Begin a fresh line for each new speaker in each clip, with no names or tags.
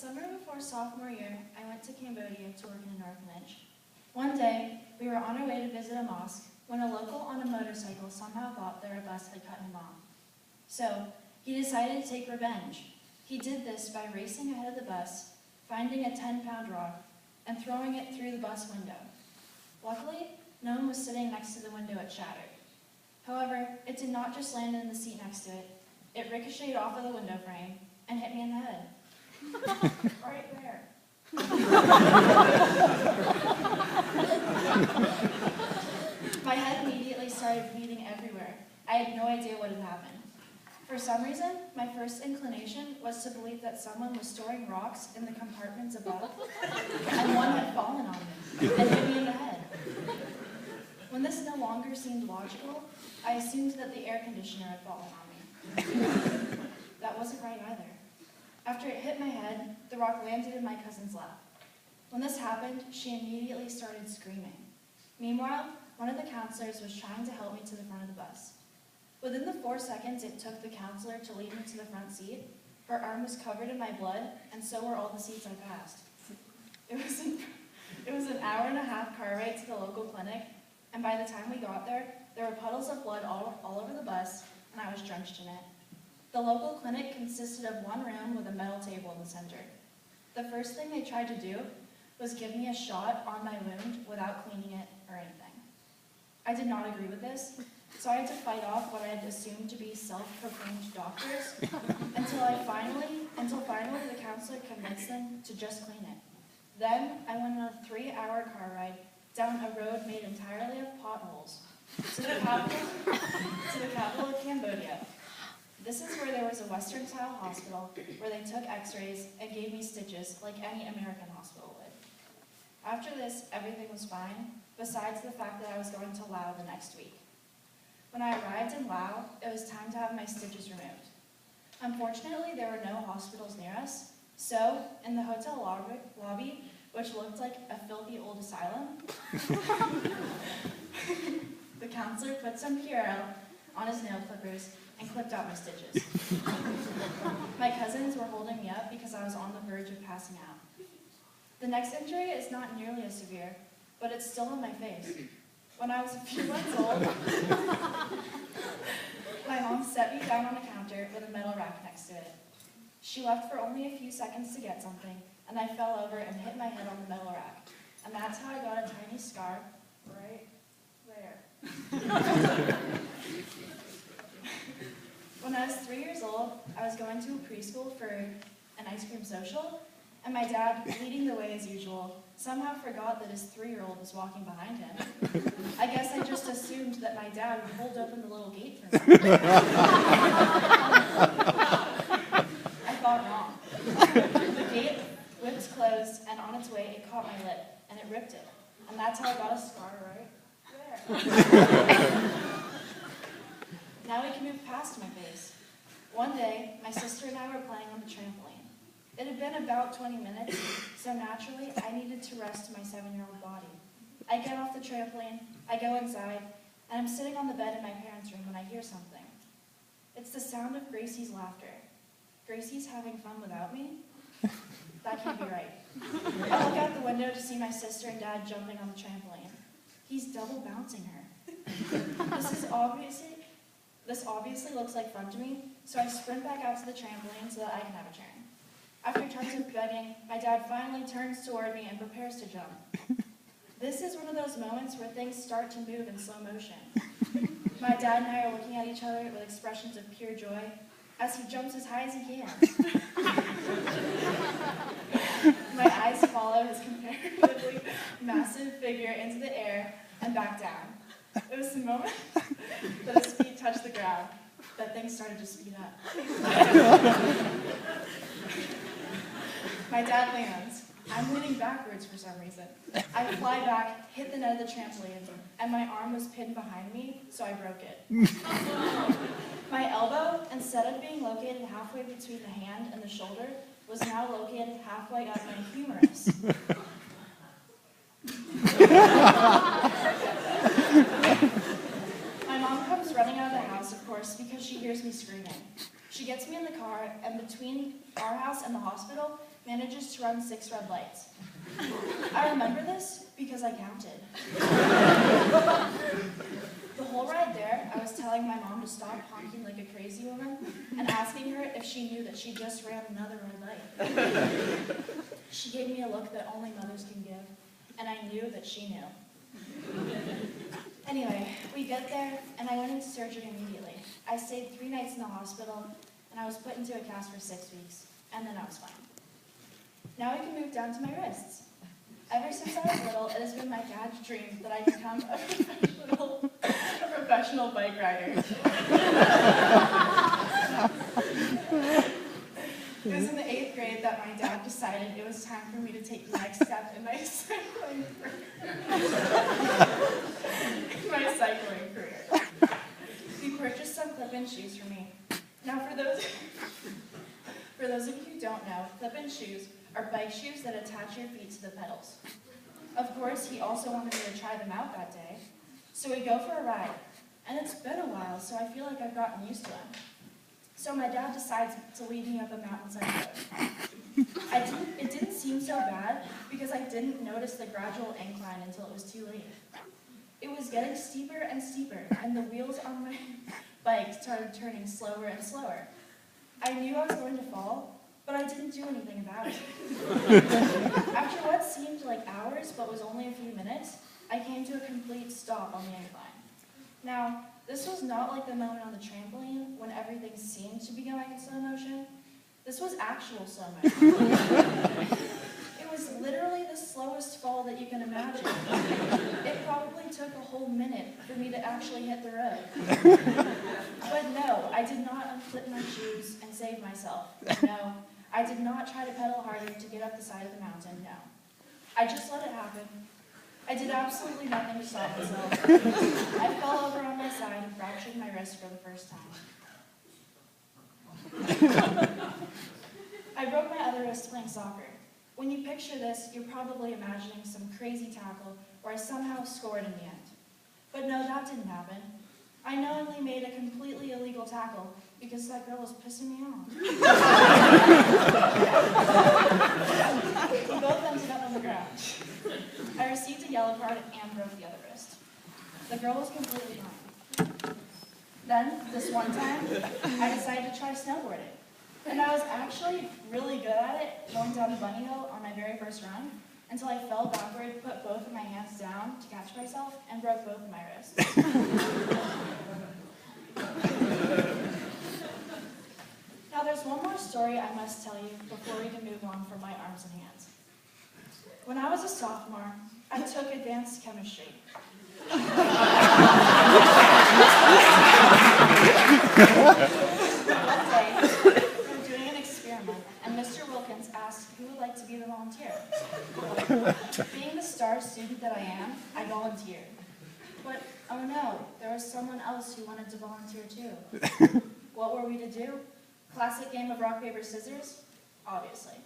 summer before sophomore year, I went to Cambodia to work in an orphanage. One day, we were on our way to visit a mosque when a local on a motorcycle somehow thought their bus had cut him off. So, he decided to take revenge. He did this by racing ahead of the bus, finding a 10-pound rock, and throwing it through the bus window. Luckily, no one was sitting next to the window it shattered. However, it did not just land in the seat next to it. It ricocheted off of the window frame and hit me in the head. Right there. My head immediately started bleeding everywhere. I had no idea what had happened. For some reason, my first inclination was to believe that someone was storing rocks in the compartments above, and one had fallen on me and hit me in the head. When this no longer seemed logical, I assumed that the air conditioner had fallen on me. That wasn't right either. After it hit my head, the rock landed in my cousin's lap. When this happened, she immediately started screaming. Meanwhile, one of the counselors was trying to help me to the front of the bus. Within the 4 seconds it took the counselor to lead me to the front seat, her arm was covered in my blood, and so were all the seats I passed. It was an hour-and-a-half car ride to the local clinic, and by the time we got there were puddles of blood all over the bus, and I was drenched in it. The local clinic consisted of one room with a metal table in the center. The first thing they tried to do was give me a shot on my wound without cleaning it or anything. I did not agree with this, so I had to fight off what I had assumed to be self-proclaimed doctors until finally the counselor convinced them to just clean it. Then I went on a 3-hour car ride down a road made entirely of potholes to the capital of Cambodia. This is where there was a Western-style hospital where they took x-rays and gave me stitches like any American hospital would. After this, everything was fine, besides the fact that I was going to Laos the next week. When I arrived in Laos, it was time to have my stitches removed. Unfortunately, there were no hospitals near us, so in the hotel lobby, which looked like a filthy old asylum, the counselor put some Purell on his nail clippers and clipped out my stitches. My cousins were holding me up because I was on the verge of passing out. The next injury is not nearly as severe, but it's still on my face. When I was a few months old, my mom set me down on a counter with a metal rack next to it. She left for only a few seconds to get something, and I fell over and hit my head on the metal rack. And that's how I got a tiny scar right there. When I was 3 years old, I was going to a preschool for an ice cream social, and my dad, leading the way as usual, somehow forgot that his 3-year-old was walking behind him. I guess I just assumed that my dad would hold open the little gate for me. I thought wrong. The gate whipped closed, and on its way, it caught my lip, and it ripped it. And that's how I got a scar right there. Now we can move past my face. One day, my sister and I were playing on the trampoline. It had been about 20 minutes, so naturally, I needed to rest my 7-year-old body. I get off the trampoline, I go inside, and I'm sitting on the bed in my parents' room when I hear something. It's the sound of Gracie's laughter. Gracie's having fun without me? That can't be right. I look out the window to see my sister and dad jumping on the trampoline. He's double bouncing her. This obviously looks like fun to me, so I sprint back out to the trampoline so that I can have a turn. After tons of begging, my dad finally turns toward me and prepares to jump. This is one of those moments where things start to move in slow motion. My dad and I are looking at each other with expressions of pure joy as he jumps as high as he can. My eyes follow his comparatively massive figure into the air and back down. It was the moment that his feet touched the ground that things started to speed up. My dad lands. I'm leaning backwards for some reason. I fly back, hit the net of the trampoline, and my arm was pinned behind me, so I broke it. My elbow, instead of being located halfway between the hand and the shoulder, was now located halfway up my humerus. My mom comes running out of the house, of course, because she hears me screaming. She gets me in the car, and between our house and the hospital, manages to run 6 red lights. I remember this because I counted. The whole ride there, I was telling my mom to stop honking like a crazy woman and asking her if she knew that she just ran another red light. She gave me a look that only mothers can give, and I knew that she knew. Anyway, we get there, and I went into surgery immediately. I stayed 3 nights in the hospital, and I was put into a cast for 6 weeks, and then I was fine. Now we can move down to my wrists. Ever since I was little, it has been my dad's dream that I become a professional bike rider. It was in the 8th grade that my dad decided it was time for me to take the next step in my cycling career. He purchased some clip-in shoes for me. Now, for those of you who don't know, clip-in shoes are bike shoes that attach your feet to the pedals. Of course, he also wanted me to try them out that day. So we go for a ride, and it's been a while, so I feel like I've gotten used to them. So my dad decides to lead me up a mountainside road. It didn't seem so bad because I didn't notice the gradual incline until it was too late. It was getting steeper and steeper, and the wheels on my bike started turning slower and slower. I knew I was going to fall, but I didn't do anything about it. After what seemed like hours, but was only a few minutes, I came to a complete stop on the incline. Now, this was not like the moment on the trampoline when everything seemed to be going in slow motion. This was actual slow motion. It was literally the slowest fall that you can imagine. It probably took a whole minute for me to actually hit the road. But no, I did not unflip my shoes and save myself. No, I did not try to pedal harder to get up the side of the mountain, no. I just let it happen. I did absolutely nothing to stop myself. I fell over on my side and fractured my wrist for the first time. I broke my other wrist playing soccer. When you picture this, you're probably imagining some crazy tackle where I somehow scored in the end. But no, that didn't happen. I knowingly made a completely illegal tackle because that girl was pissing me off. We both ended up on the ground. I received a yellow card and broke the other wrist. The girl was completely fine. Then, this one time, I decided to try snowboarding. And I was actually really good at it, going down a bunny hill on my very first run, until I fell backward, put both of my hands down to catch myself, and broke both of my wrists. Now there's one more story I must tell you before we can move on from my arms and hands. When I was a sophomore, I took advanced chemistry. One day, we were doing an experiment, and Mr. Wilkins asked who would like to be the volunteer. Being the star student that I am, I volunteered. But, oh no, there was someone else who wanted to volunteer too. What were we to do? Classic game of rock, paper, scissors? Obviously.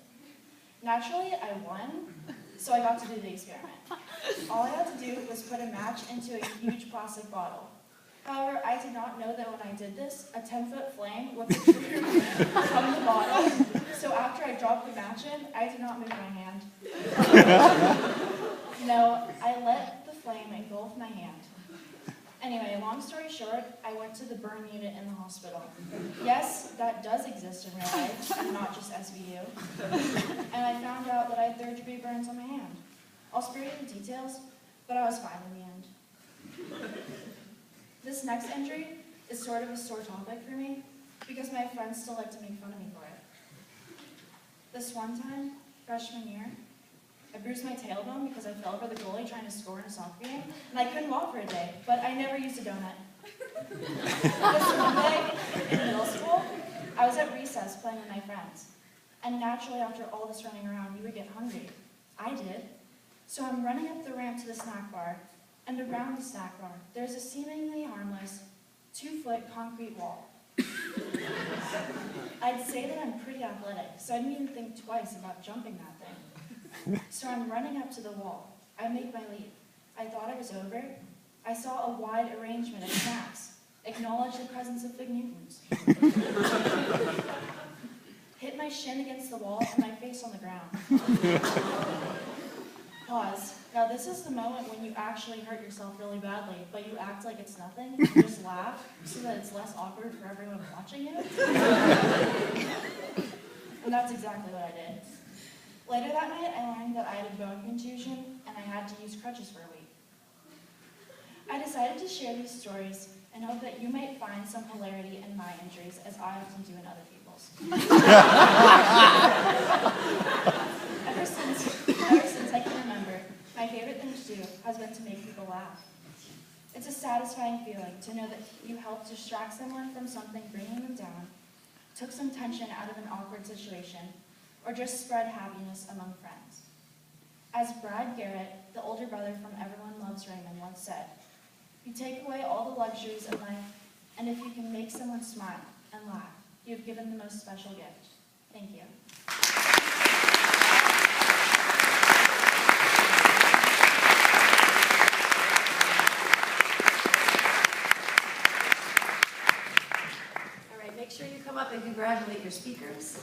Naturally, I won, so I got to do the experiment. All I had to do was put a match into a huge plastic bottle. However, I did not know that when I did this, a 10-foot flame would protrude from the bottle. So after I dropped the match in, I did not move my hand. No, I let the flame engulf my hand. Anyway, long story short, I went to the burn unit in the hospital. Yes, that does exist in real life, not just SVU. And I found out that I had 3rd-degree burns on my hand. I'll spare you the details, but I was fine in the end. This next injury is sort of a sore topic for me, because my friends still like to make fun of me for it. This one time, freshman year, I bruised my tailbone because I fell over the goalie trying to score in a soccer game, and I couldn't walk for a day, but I never used a donut. This one day, in middle school, I was at recess playing with my friends, and naturally after all this running around, you would get hungry. I did. So I'm running up the ramp to the snack bar, and around the snack bar, there's a seemingly harmless 2-foot concrete wall. I'd say that I'm pretty athletic, so I didn't even think twice about jumping that thing. So I'm running up to the wall. I make my leap. I thought I was over. I saw a wide arrangement of snacks. Acknowledge the presence of Fig Newtons. hit my shin against the wall and my face on the ground. Pause. Now this is the moment when you actually hurt yourself really badly, but you act like it's nothing. You just laugh so that it's less awkward for everyone watching you. And that's exactly what I did. Later that night, I learned that I had a bone contusion and I had to use crutches for a week. I decided to share these stories and hope that you might find some hilarity in my injuries as I often do in other people's. Ever since I can remember, my favorite thing to do has been to make people laugh. It's a satisfying feeling to know that you helped distract someone from something bringing them down, took some tension out of an awkward situation, or just spread happiness among friends. As Brad Garrett, the older brother from Everyone Loves Raymond, once said, "You take away all the luxuries of life, and if you can make someone smile and laugh, you've given the most special gift." Thank you.
All right, make sure you come up and congratulate your speakers.